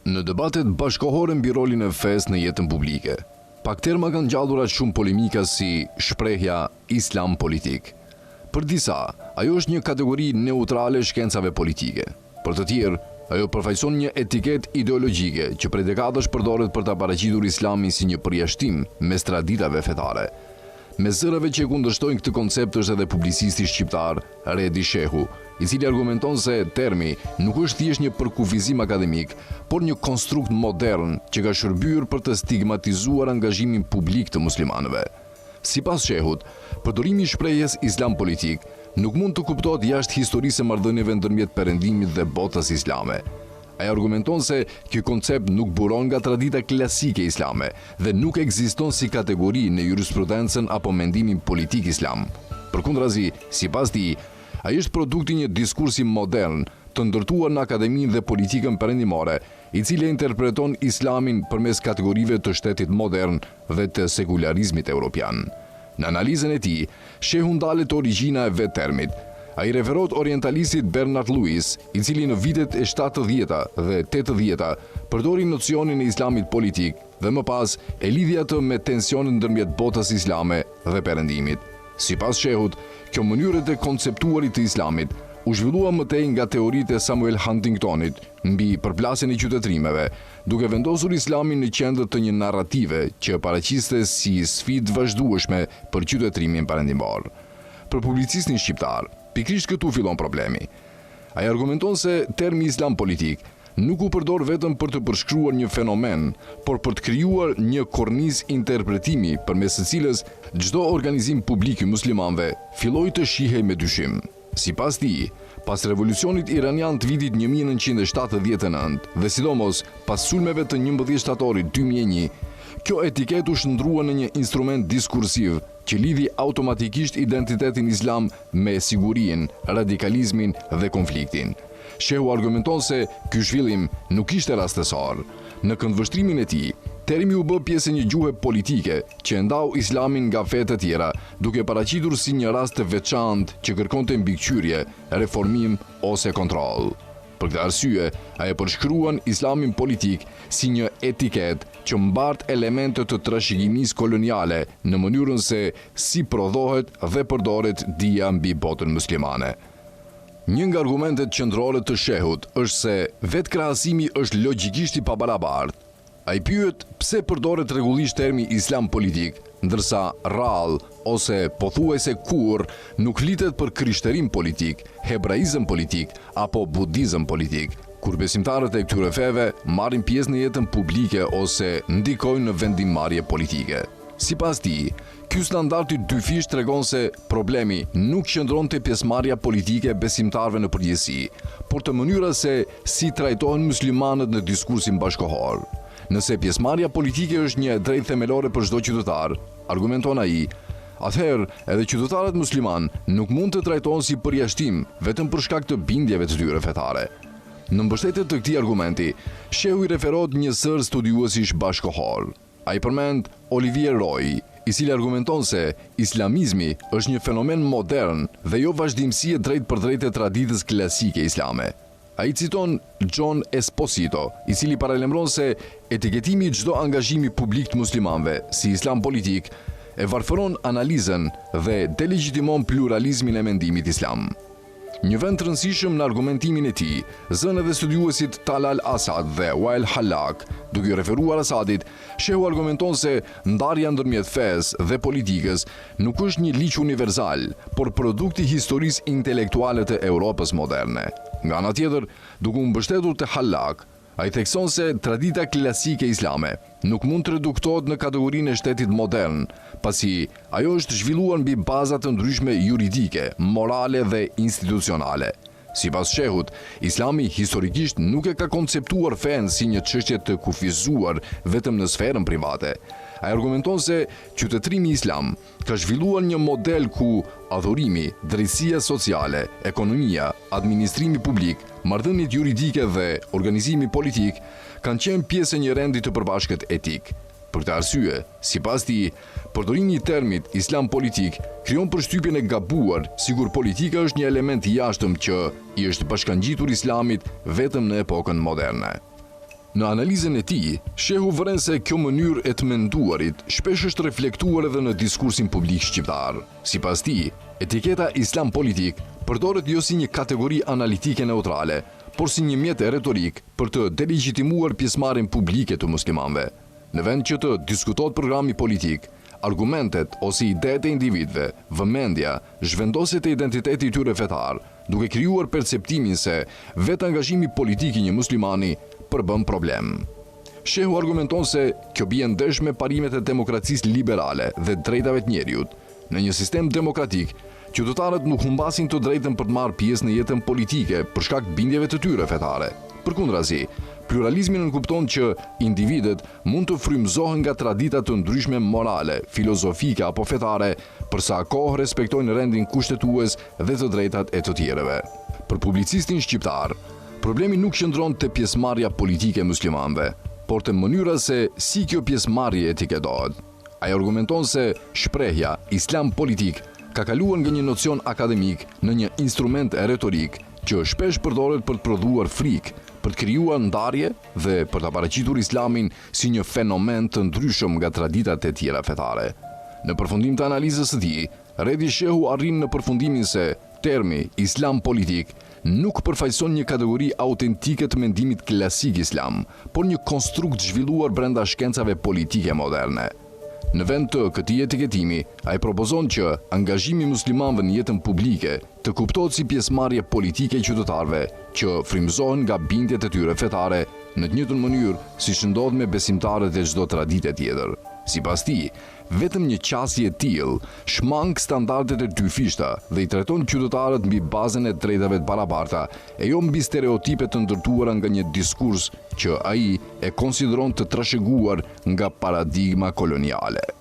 Në debatet bashkohore mbi rolin e fesë në jetën publike, pak terma kanë ngjallur aq shumë polemika si shprehja islam politik. Për disa, ajo është një kategori neutrale shkencave politike. Për të tjerë, ajo përfaqëson një etiket ideologjike që prej dekadash përdoret për ta paraqitur islamin si një përjashtim mes traditave fetare. Me zërave që e kundërshtojnë këtë koncept është edhe publicisti shqiptar Redi Shehu, i cili argumenton se termi nuk është thjesht një përkufizim akademik, por një konstrukt modern që ka shërbyer për të stigmatizuar angazhimin publik të muslimanëve. Sipas Shehut, përdorimi i shprehjes islam politik nuk mund të kuptohet jashtë historisë së marrëdhënieve ndërmjet perëndimit dhe botës islame. Ai argumenton se ky koncept nuk buron nga tradita klasike islame dhe nuk ekziston si kategori në jurisprudencën apo mendimin politik islam. Përkundrazi, sipas tij, ai është produkti një diskursi modern të ndërtuar në akademinë dhe politikën perëndimore, i cili interpreton islamin përmes kategorive të shtetit modern dhe të sekularizmit evropian. Në analizën e tij, Shehu ndalet origjina e vet termit. Ai referohet orientalistit Bernard Lewis, i cili në vitet e 70-ta dhe 80-ta përdori nocionin e islamit politik dhe më pas e lidhi atë me tensionin ndërmjet botës islame dhe perëndimit. Sipas Shehut, kjo mënyrë të konceptuarit të islamit u zhvillua mëtej nga teoritë e Samuel Huntingtonit mbi përplasjen e qytetërimeve, duke vendosur islamin në qendër të një narrative që paraqiste si sfidë vazhdueshme për qytetërimin perëndimor. Për publicistin shqiptar, pikërisht këtu fillon problemi. Ai argumenton se termi islam politik nuk u përdor vetëm për të përshkruar një fenomen, por për të krijuar një kornizë interpretimi përmes së cilës çdo organizim publik i muslimanëve filloi të shihej me dyshim. Sipas tij, pas revolucionit iranian të vitit 1979 dhe sidomos pas sulmeve të 11 shtatorit 2001, kjo etiket u shndrua në një instrument diskursiv që lidhi automatikisht identitetin islam me sigurinë, radikalizmin dhe konfliktin. Shehu argumenton se ky zhvillim nuk ishte rastësor. Në këndvështrimin e tij, termi u bë pjesë e një gjuhe politike që ndau islamin nga fe të tjera, duke paraqitur si një rast të veçantë që kërkonte mbikëqyrje, reformim ose kontroll. Për këtë arsye, ai e përshkruan islamin politik si një etiket që mbart elemente të trashëgimisë koloniale në mënyrën se si prodhohet dhe përdoret dija mbi botën muslimane. Një nga argumentet qendrore të Shehut është se vetë krahasimi është logjikisht i pabarabartë. Ai pyet pse përdoret rregullisht termi islam politik, ndërsa rrallë ose pothuajse kurrë nuk flitet për krishterim politik, hebraizëm politik apo budizëm politik, kur besimtarët e këtyre feve marrin pjesë në jetën publike ose ndikojnë në vendimmarrje politike. Sipas tij, ky standard i dyfish tregon se problemi nuk qëndron te pjesëmarrja politike e besimtarëve në përgjithësi, por te mënyra se si trajtohen muslimanët në diskursin bashkëkohor. Nëse pjesëmarrja politike është një drejtë themelore për çdo qytetar, argumenton ai, atëherë edhe qytetarët musliman nuk mund të trajtohen si përjashtim vetëm për shkak të bindjeve të tyre fetare. Në mbështetje të këtij argumenti, Shehu i referohet një sër studiuesish bashkëkohor. Ai përmend Olivier Roy, i cili argumenton se islamizmi është një fenomen modern dhe jo vazhdimësi e drejtë e traditës klasike islame. Ai citon John Esposito, i cili paralajmëron se etiketimi i çdo angazhimi publik të muslimanëve si islam politik e varfëron analizën dhe delegjitimon pluralizmin e mendimit islam. Një vend të rëndësishëm në argumentimin e tij zënë edhe studiuesit Talal Asad dhe Wael Hallaq, duke referuar Asadit, Shehu argumenton se ndarja ndërmjet fesë dhe politikës nuk është një ligj universal, por produkti i historisë intelektuale të Europës moderne. Nga ana tjetër, duke u mbështetur te Hallaq, ai thekson se tradita klasike islame nuk mund të reduktohet në kategorinë e shtetit modern, pasi ajo është zhvilluar mbi baza të ndryshme juridike, morale dhe institucionale. Sipas Shehut, Islami historikisht nuk e ka konceptuar fen si një çështje të kufizuar vetëm në sferën private. Ai argumenton se qytetërimi islam ka zhvilluar një model ku adhurimi, drejtësia sociale, ekonomia, administrimi publik, marrëdhëniet juridike dhe organizimi politik kanë qenë pjesë e një rendi të përbashkët etik. Për këtë arsye, sipas tij, përdorimi i termit islam politik krijon përshtypjen e gabuar, sikur politika është një element i jashtëm që i është bashkangjitur islamit vetëm në epokën moderne. Në analizën e tij, shehu vëren se kjo mënyrë e të menduarit shpesh është reflektuar edhe në diskursin publik shqiptar. Sipas tij, etiketa islam politik përdoret jo si një kategori analitike neutrale, por si një mjet retorik për të delegjitimuar pjesëmarrjen publike të muslimanëve. Në vend që të diskutohet programi politik, argumentet ose idetë e individëve, vëmendja zhvendoset te identiteti i tyre fetar, duke krijuar perceptimin se vetë angazhimi politik i një muslimani përbën problem. Shehu argumenton se kjo bie ndesh me parimet e demokracisë liberale dhe drejtave të njerëzit. Në një sistem demokratik, qytetarët nuk humbasin të drejtën për të marrë pjesë në jetën politike për shkak të bindjeve të tyre fetare. Përkundrazi, pluralizmi nënkupton që individët mund të frymëzohen nga tradita të ndryshme morale, filozofike apo fetare, për sa kohë respektojnë rendin kushtetues dhe të drejtat e të tjerëve. Për publicistin shqiptar, problemi nuk qëndron te pjesëmarrja politike e muslimanëve, por te mënyra se si kjo pjesëmarrje etiketohet. Ai argumenton se shprehja islam politik ka kaluar nga një nocion akademik në një instrument retorik që shpesh përdoret për të prodhuar frikë, për të krijuar ndarje dhe për të paraqitur islamin si një fenomen të ndryshëm nga traditat e tjera fetare. Në përfundim të analizës së tij, Redi Shehu arrin në përfundimin se termi islam politik nuk përfaqëson një kategori autentike të mendimit klasik islam, por një konstrukt zhvilluar brenda shkencave politike moderne. Në vend të këtij etiketimi, ai propozon që angazhimi i muslimanëve në jetën publike të kuptohet si pjesëmarrje politike e qytetarëve që frymëzohen nga bindjet e tyre fetare në të njëjtën mënyrë siç ndodh me besimtarët e çdo tradite tjetër. Sipas tij, vetëm një qasje e tillë shmang standardet e dyfishta dhe i trajton qytetarët mbi bazën e drejtave të barabarta e jo mbi stereotipe të ndërtuara nga një diskurs që ai e konsideron të trashëguar nga paradigma koloniale.